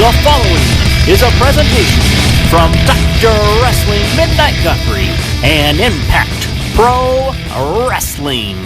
The following is a presentation from Dr. Wrestling Midnight Guthrie and Impact Pro Wrestling.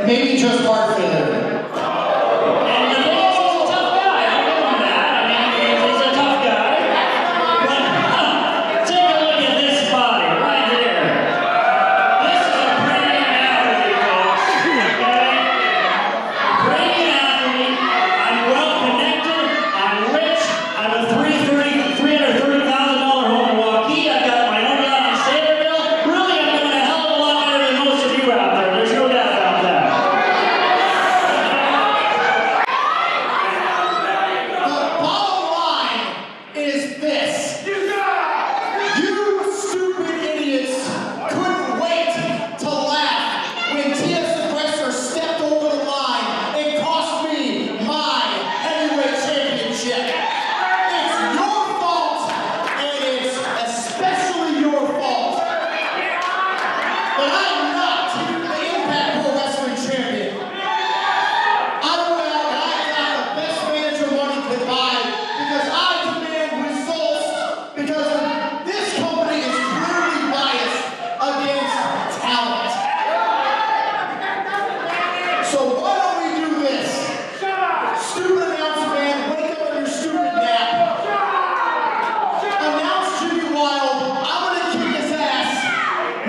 Maybe just heart failure. And the thing is, he's a tough guy. I'll give him that. I mean, he's a tough guy. But take a look at this body right here. This is a premium athlete, folks. Okay? Premium athlete. I'm well connected. I'm rich. I have a $330,000 home in Milwaukee. I've got my own yacht in Sailorville. Really, I'm doing a hell of a lot better than most of you out there. There's no doubt about that. Is this. You stupid idiots couldn't wait to laugh when Aggressor stepped over the line and cost me my heavyweight championship. It's your fault, and it's especially your fault. But I'm not the Impact Pro Wrestling champion. I went out and I got the best manager money could buy because I because this company is clearly biased against talent. So why don't we do this? Stupid announcer man, wake up in your stupid nap. Announce Jimmy Wylde. I'm going to kick his ass.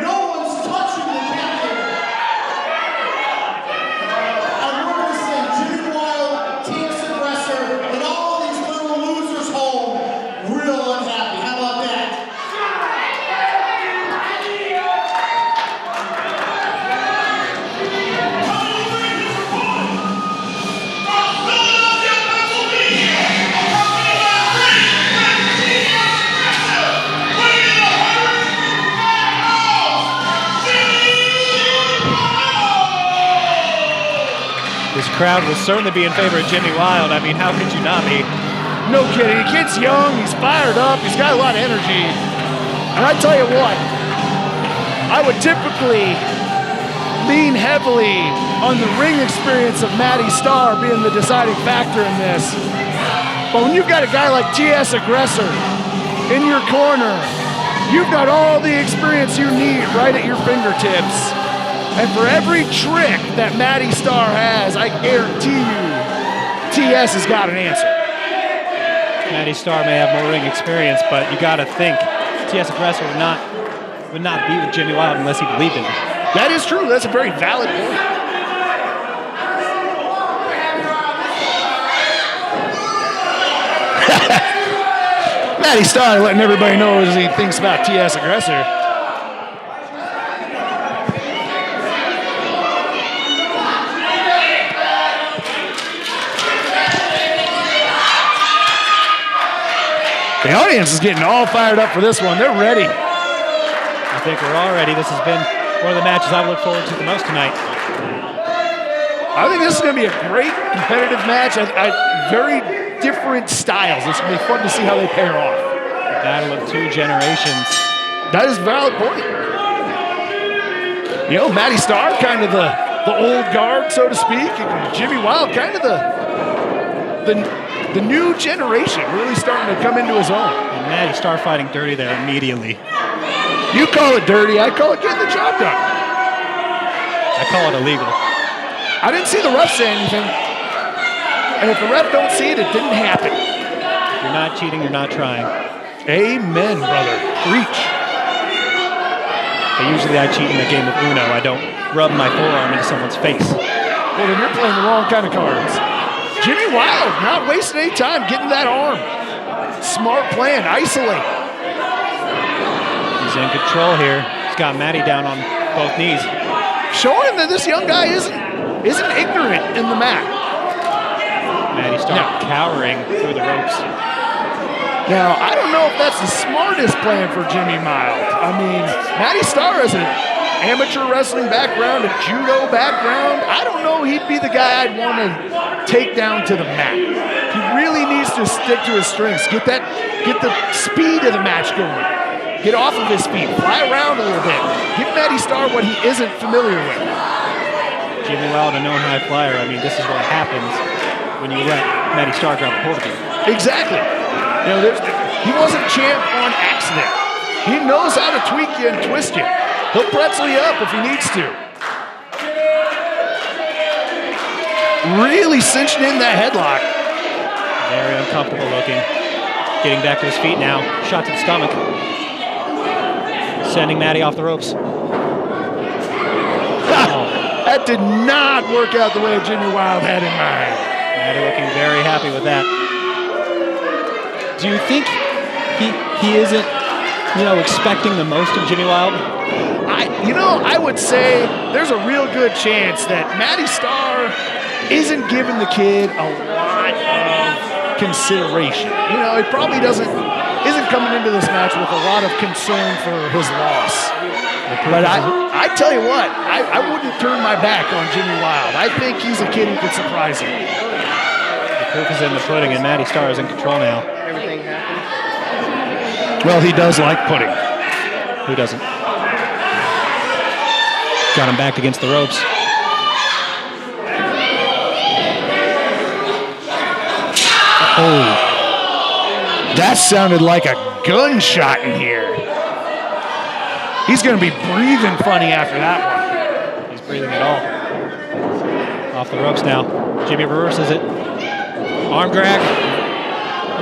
No one's touching the captain. And we're going to send Jimmy Wylde, Aggressor, and all these little losers home real unhappy. How about that? This crowd will certainly be in favor of Jimmy Wylde. I mean, how could you not be? No kidding. The kid's young. He's fired up. He's got a lot of energy. And I tell you what, I would typically lean heavily on the ring experience of Matty Star being the deciding factor in this. But when you've got a guy like TS Aggressor in your corner, you've got all the experience you need right at your fingertips. And for every trick that Matty Star has, I guarantee you, TS has got an answer. Matty Star may have more ring experience, but you got to think TS Aggressor would not be with Jimmy Wylde unless he believed in him. That is true. That's a very valid point. Matty Star letting everybody know as he thinks about TS Aggressor. The audience is getting all fired up for this one. They're ready. I think we're all ready. This has been one of the matches I've looked forward to the most tonight. I think this is going to be a great competitive match. Very different styles. It's going to be fun to see how they pair off. The battle of two generations. That is a valid point. You know, Matty Star, kind of the old guard, so to speak, and Jimmy Wylde, kind of the new generation, really starting to come into his own. And Matty Star fighting dirty there immediately. You call it dirty, I call it getting the job done. I call it illegal. I didn't see the ref say anything. And if the ref don't see it, it didn't happen. If you're not cheating, you're not trying. Amen, brother. Preach. But usually I cheat in the game of Uno. I don't rub my forearm into someone's face. Well, then you're playing the wrong kind of cards. Jimmy Wylde not wasting any time getting that arm. Smart plan, isolate. He's in control here. He's got Matty down on both knees. Showing that this young guy isn't ignorant in the mat. Matty Star cowering through the ropes. Now, I don't know if that's the smartest plan for Jimmy Wylde. I mean, Matty Star has an amateur wrestling background, a judo background. I don't know he'd be the guy I'd want to take down to the mat. He really needs to stick to his strengths. Get the speed of the match going. Get off of his feet. Fly around a little bit. Give Matty Star what he isn't familiar with. Jimmy Wylde, a known high flyer. I mean, this is what happens when you let Matty Star grab a hold of you. Exactly. You know, he wasn't champ on accident. He knows how to tweak you and twist you. He'll pretzel you up if he needs to. Really cinching in that headlock. Very uncomfortable looking. Getting back to his feet now. Shot to the stomach. Sending Matty off the ropes. That did not work out the way Jimmy Wylde had in mind. Matty looking very happy with that. Do you think he isn't, expecting the most of Jimmy Wylde? I would say there's a real good chance that Matty Star isn't giving the kid a lot of consideration. He probably isn't coming into this match with a lot of concern for his loss. But I tell you what, I wouldn't turn my back on Jimmy Wylde. I think he's a kid who could surprise him. The proof is in the pudding, and Matty Star is in control now. Well, he does like pudding. Who doesn't? Got him back against the ropes. Oh, that sounded like a gunshot in here. He's going to be breathing funny after that one. He's breathing at all. Off the ropes now. Jimmy reverses it. Arm drag.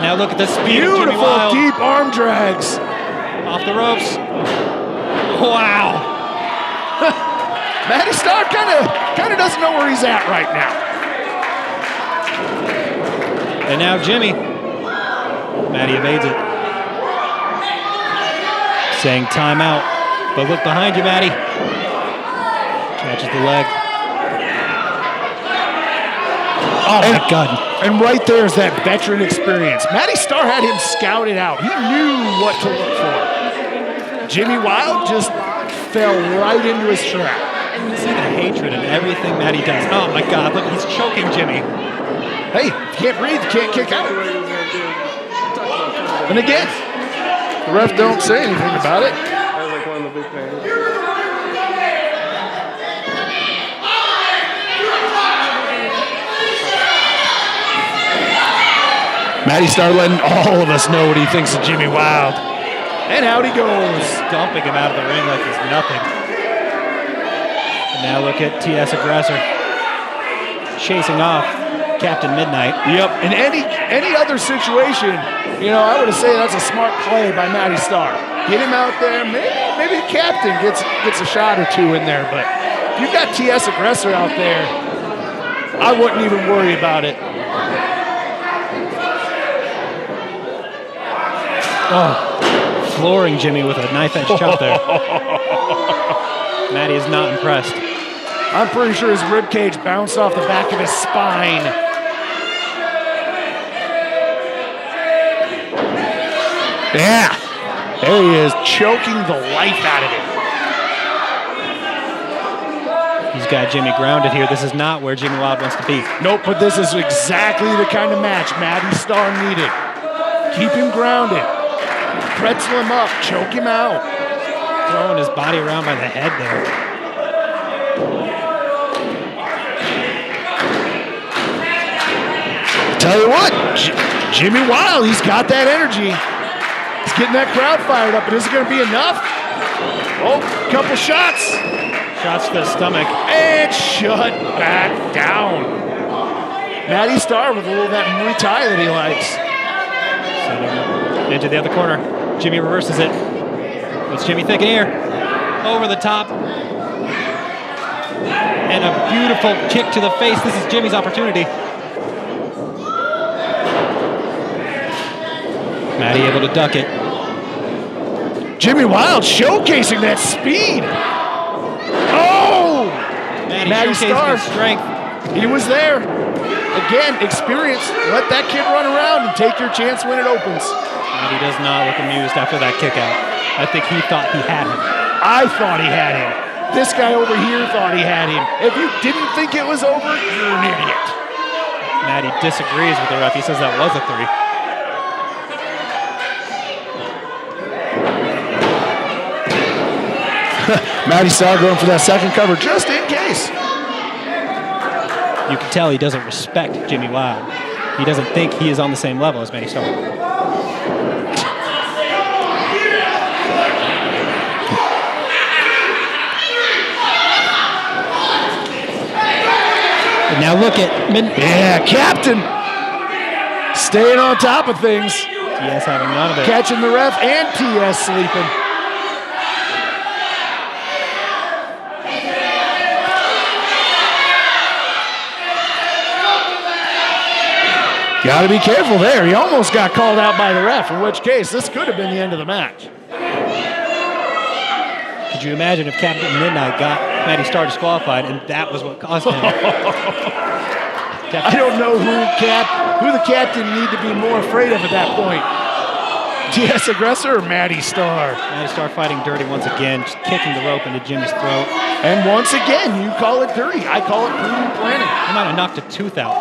Now look at the speed of Jimmy Wylde. Beautiful deep arm drags. Off the ropes. Wow. Matty Star kind of doesn't know where he's at right now. And now Jimmy. Matty evades it. Saying timeout. But look behind you, Matty. Catches the leg. Oh, my God. And right there is that veteran experience. Matty Star had him scouted out. He knew what to look for. Jimmy Wylde just fell right into his trap. See the hatred in everything Matty does. Oh, my God. Look, he's choking Jimmy. Hey, if you can't breathe, you can't kick out. And again, the ref don't say anything about it. That was like one of the big things. Matty Star letting all of us know what he thinks of Jimmy Wylde. And out he goes. Dumping him out of the ring like he's nothing. And now look at TS Aggressor chasing off Captain Midnight. Yep. In any other situation, I would have said that's a smart play by Matty Star. Get him out there. Maybe the captain gets a shot or two in there. But if you've got TS Aggressor out there, I wouldn't even worry about it. Oh, flooring Jimmy with a knife-edge chop there. Matty is not impressed. I'm pretty sure his ribcage bounced off the back of his spine. Yeah, there he is, choking the life out of him. He's got Jimmy grounded here. This is not where Jimmy Wylde wants to be. Nope, but this is exactly the kind of match Matty Star needed. Keep him grounded. Pretzel him up, choke him out. Throwing his body around by the head there. Tell you what, Jimmy Wylde, he's got that energy. He's getting that crowd fired up, but is it going to be enough? Oh, couple shots. Shots to the stomach. And shut back down. Matty Star with a little of that Muay Thai that he likes. Into the other corner. Jimmy reverses it. What's Jimmy thinking here? Over the top. And a beautiful kick to the face. This is Jimmy's opportunity. Matty able to duck it. Jimmy Wylde showcasing that speed. Oh! Matty Star. his strength. He was there. Again, experience. Let that kid run around and take your chance when it opens. Matty does not look amused after that kick out. I think he thought he had him. I thought he had him. This guy over here thought he had him. If you didn't think it was over, you're an idiot. Matty disagrees with the ref. He says that was a 3. Matty Star going for that second cover just in case. You can tell he doesn't respect Jimmy Wylde. He doesn't think he is on the same level as Matty Star. And now look at Yeah, Captain. Staying on top of things. TS having none of it. Catching the ref and TS sleeping. Got to be careful there. He almost got called out by the ref, in which case this could have been the end of the match. Could you imagine if Captain Midnight got Matty Star disqualified and that was what caused him? I don't know who the captain need to be more afraid of at that point. TS Aggressor or Matty Star? Matty Star fighting dirty once again, just kicking the rope into Jimmy's throat. And once again, you call it dirty. I call it prudent planning. He might have knocked a tooth out.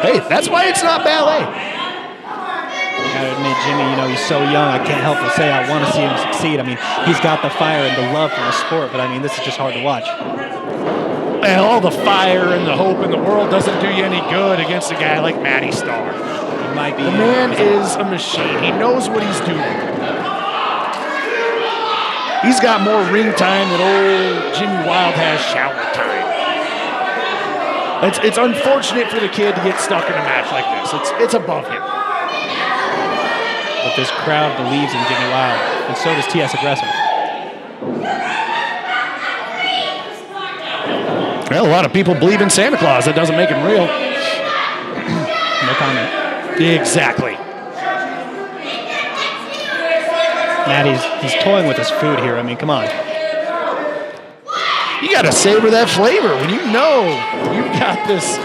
Hey, that's why it's not ballet. I gotta admit, Jimmy, he's so young, I can't help but say I want to see him succeed. I mean, he's got the fire and the love for the sport, but I mean, this is just hard to watch. Well, all the fire and the hope in the world doesn't do you any good against a guy like Matty Star. He might be. The man is a machine. He knows what he's doing. He's got more ring time than old Jimmy Wylde has shower time. It's unfortunate for the kid to get stuck in a match like this. It's above him. But this crowd believes in Jimmy Wylde, and so does TS Aggressor. Well, a lot of people believe in Santa Claus. That doesn't make him real. No comment. Exactly. He's toying with his food here. I mean, come on. You got to savor that flavor when you know you've got this.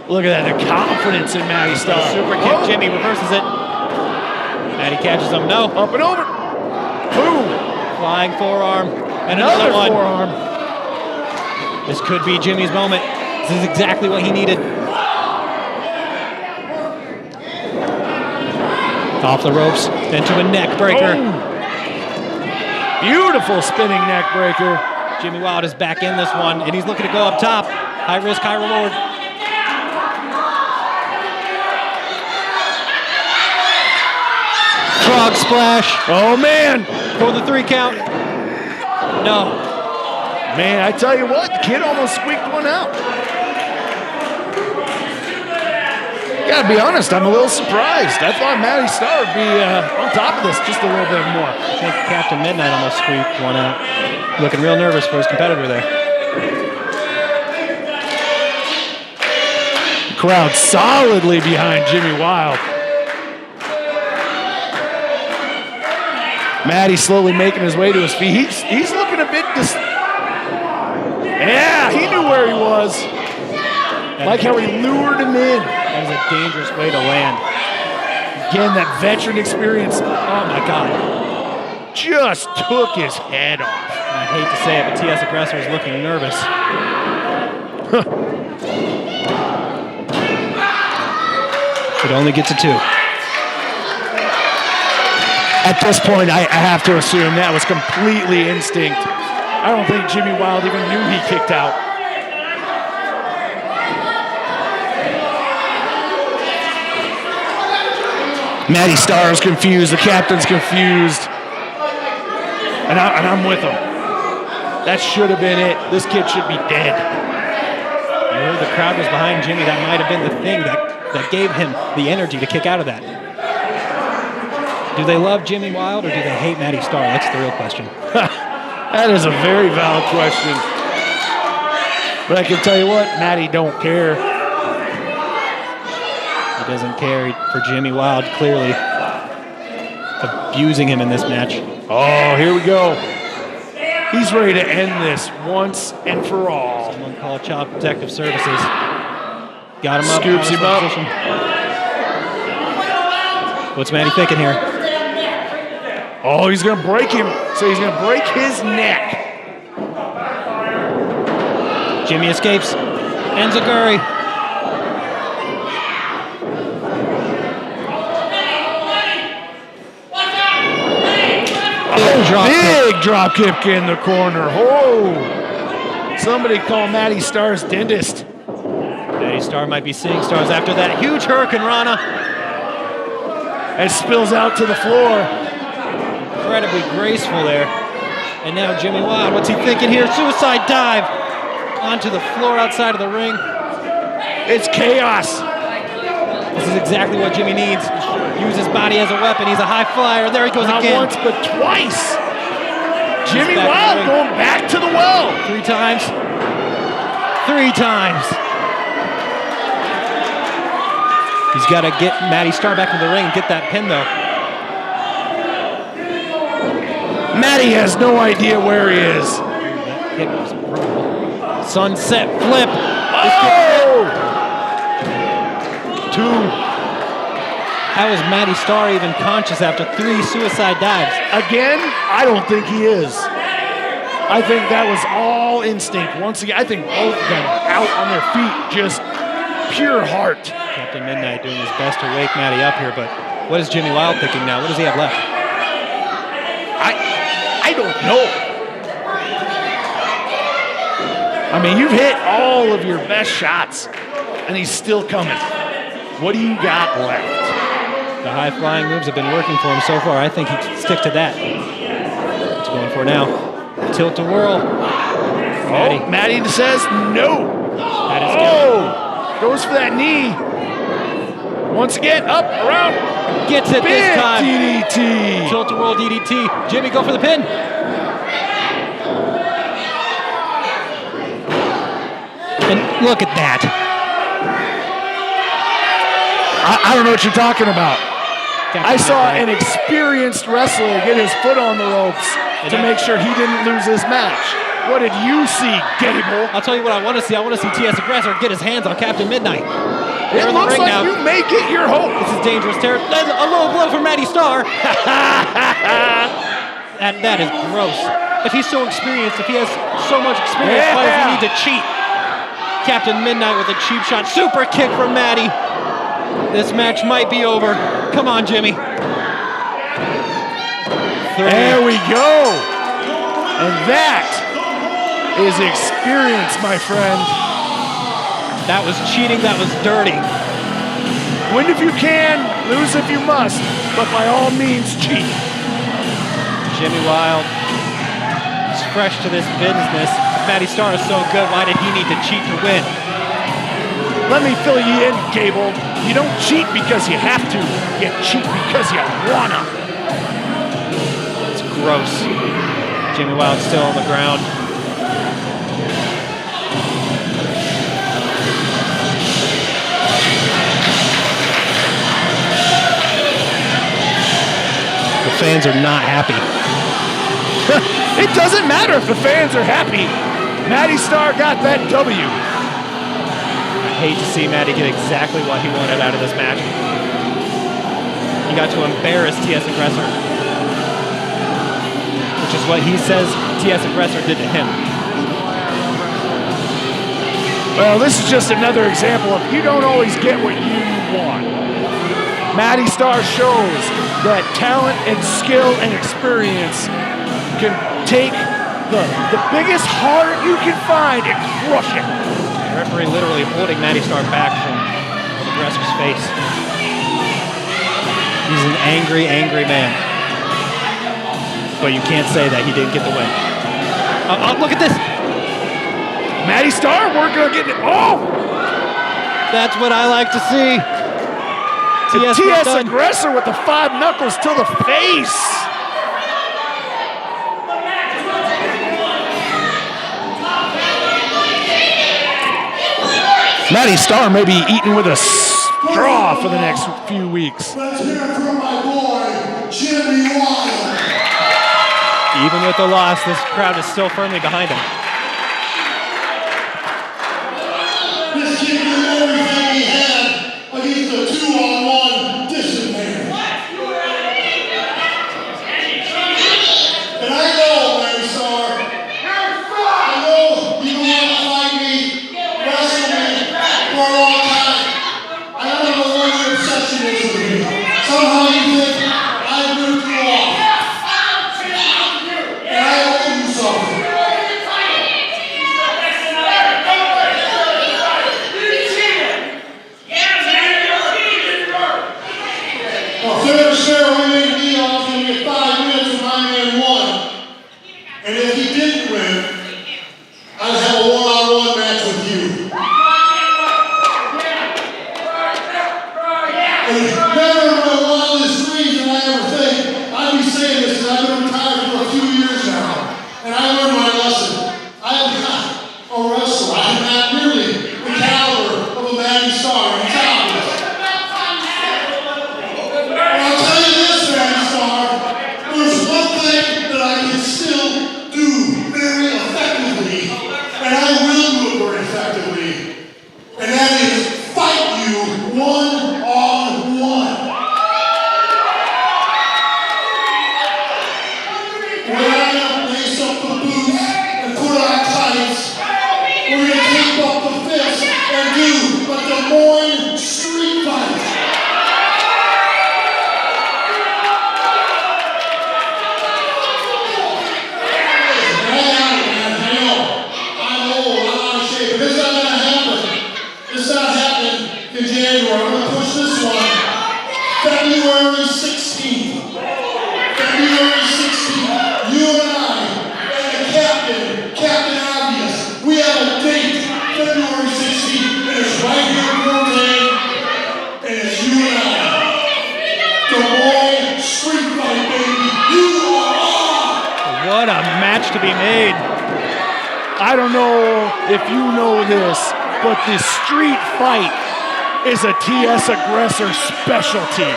Look at that, the confidence in Matty Star. Super kick, Jimmy reverses it. Matty catches him, no. Up and over. Boom. Flying forearm. And another one. Forearm. This could be Jimmy's moment. This is exactly what he needed. Off the ropes, into a neck breaker. Oh. Beautiful spinning neck breaker. Jimmy Wylde is back in this one, and he's looking to go up top. High risk, high reward. Frog splash. Oh, man. For the 3 count. No. Man, I tell you what, the kid almost squeaked one out. Gotta be honest, I'm a little surprised. I thought Matty Star would be on top of this just a little bit more. I think Captain Midnight almost squeaked one out. Looking real nervous for his competitor there. Crowd solidly behind Jimmy Wylde. Matty slowly making his way to his feet. He's looking a bit yeah, he knew where he was. Like how he lured him in. That is a dangerous way to land. Again, that veteran experience. Oh my God. Just took his head off. I hate to say it, but TS Aggressor is looking nervous. It only gets a 2. At this point, I have to assume that was completely instinct. I don't think Jimmy Wylde even knew he kicked out. Matty Star is confused. The captain's confused. And I'm with him. That should have been it. This kid should be dead. You heard the crowd was behind Jimmy. That might have been the thing that gave him the energy to kick out of that. Do they love Jimmy Wylde or do they hate Matty Star? That's the real question. That is a very valid question. But I can tell you what, Matty don't care. He doesn't care for Jimmy Wylde, clearly abusing him in this match. Oh, here we go. He's ready to end this once and for all. Someone call Child Protective Services. Got him up. Scoops him up. Position. What's Matty thinking here? Oh, he's going to break him. So he's going to break his neck. Jimmy escapes. Enziguri. Big drop kick in the corner. Oh! Somebody call Matty Star's dentist. Matty Star might be seeing stars after that huge Hurricane Rana. It spills out to the floor. Incredibly graceful there. And now Jimmy Wylde, what's he thinking here? Suicide dive onto the floor outside of the ring. It's chaos. This is exactly what Jimmy needs. Use his body as a weapon. He's a high flyer. There he goes Not again. once, but twice. Jimmy Wylde going back to the well. 3 times. 3 times. He's got to get Matty Star back into the ring and get that pin, though. Matty has no idea where he is. That hit was brutal. Sunset flip. Oh! 2. How is Matty Star even conscious after 3 suicide dives? Again, I don't think he is. I think that was all instinct. Once again, I think both of them out on their feet, just pure heart. Captain Midnight doing his best to wake Matty up here, but what is Jimmy Wylde thinking now? What does he have left? I don't know. I mean, you've hit all of your best shots, and he's still coming. What do you got left? The high-flying moves have been working for him so far. I think he can stick to that. What's going for now? Tilt-a-whirl. Matty says no. That is good. Goes for that knee. Once again, up, around. Gets it Big this time. DDT. Tilt-a-whirl DDT. Jimmy, go for the pin. And look at that. I don't know what you're talking about. I saw an experienced wrestler get his foot on the ropes to make sure he didn't lose his match. What did you see, Gable? I'll tell you what I want to see. I want to see TS Aggressor get his hands on Captain Midnight. It looks like you may get your hope. This is dangerous territory. A low blow for Matty Star. that is gross. If he's so experienced, if he has so much experience, why does he need to cheat? Captain Midnight with a cheap shot. Super kick from Matty. This match might be over. Come on, Jimmy. 3. There we go. And that is experience, my friend. That was cheating. That was dirty. Win if you can, lose if you must, but by all means, cheat. Jimmy Wylde is fresh to this business. If Matty Star is so good, why did he need to cheat to win? Let me fill you in, Gable. You don't cheat because you have to. You cheat because you wanna. It's gross. Jimmy Wylde still on the ground. The fans are not happy. It doesn't matter if the fans are happy. Matty Star got that W. I hate to see Matty get exactly what he wanted out of this match. He got to embarrass TS Aggressor, which is what he says TS Aggressor did to him. Well, this is just another example of you don't always get what you want. Matty Star shows that talent and skill and experience can take the biggest heart you can find and crush it. The referee literally holding Matty Star back from Aggressor's face. He's an angry, angry man. But you can't say that he didn't get the win. Look at this. Matty Star working on getting it. Oh! That's what I like to see. TS Aggressor with the 5 knuckles to the face. Matty Star may be eating with a straw for the next few weeks. Let's hear it from my boy, Jimmy Wylde. Even with the loss, this crowd is still firmly behind him. This kid did everything he had against a 2-on-1 disadvantage. And I know, Matty Star, I know you don't want to fight me, wrestle me for a long time. I don't know what your obsession is with me. Somehow you think I ripped you off. And I owe you something. Well, fair to share, we made a deal. I was going to get 5 minutes and my man won. And if he didn't win, I'd have a one-on-one match with you. And never in my wildest dreams did I ever think I'd be saying this, because I've been retired for a few years now. And I learned my lesson. I am not a wrestler. I am not nearly the caliber of a Matty Star. It's obvious. But I'll tell you this, Matty Star. There's one thing that I can still do very effectively, and I will do it very effectively, and that is fight you one-on-one. We're not gonna lace up the boots and put on tights. We're gonna keep up the fist and do a Des Moines street fight. I'm old, I'm out of shape, but this is not gonna happen. This is not happening in January. I'm gonna push this one. February 16th. February 16th. You and I and the captain, Captain Obvious. We have a date. February 16th. And it's right here in Fort Wayne. And it's you and I. Des Moines street fight, baby. You are on. What a match to be made. I don't know if you know this, but the street fight is a TS Aggressor specialty.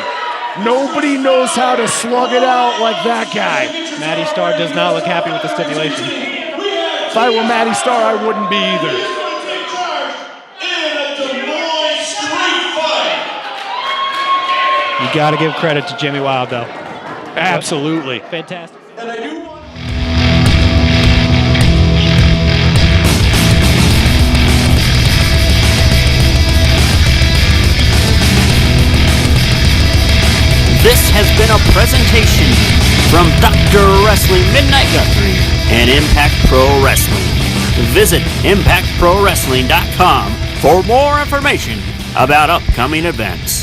Nobody knows how to slug it out like that guy. Matty Star does not look happy with the stipulation. If I were Matty Star, I wouldn't be either. Take charge in a Des Moines street fight. You got to give credit to Jimmy Wylde, though. Absolutely. Fantastic. And I do want This has been a presentation from Dr. Wrestling Midnight Guthrie and Impact Pro Wrestling. Visit ImpactProWrestling.com for more information about upcoming events.